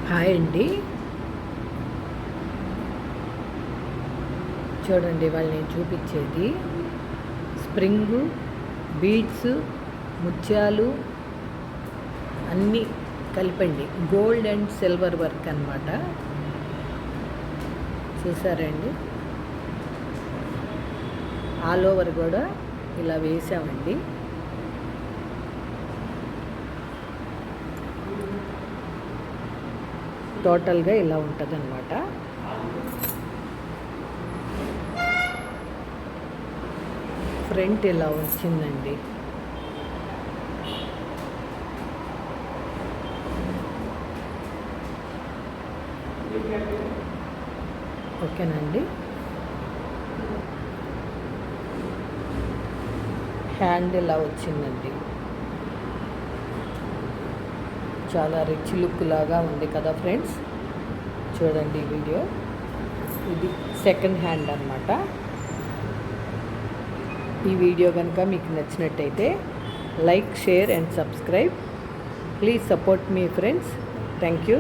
Hi అండి. చూడండి వాళ్ళు నేను చూపించేది స్ప్రింగు, బీడ్స్, ముత్యాలు అన్నీ కలిపండి. గోల్డ్ అండ్ సిల్వర్ వర్క్ అన్నమాట. చూసారండి, ఆల్ ఓవర్ కూడా ఇలా వేసామండి. టోటల్గా ఇలా ఉంటుంది అన్నమాట. ఫ్రంట్ ఇలా వచ్చిందండి. ఓకేనండి. హ్యాండ్ ఇలా వచ్చిందండి. చాలా రిచ్ లుక్ లాగా ఉంది కదా ఫ్రెండ్స్. చూడండి వీడియో. ఇది సెకండ్ హ్యాండ్ అన్నమాట. ఈ వీడియో కనుక మీకు నచ్చినట్టయితే like, share and subscribe. Please support me friends. Thank you.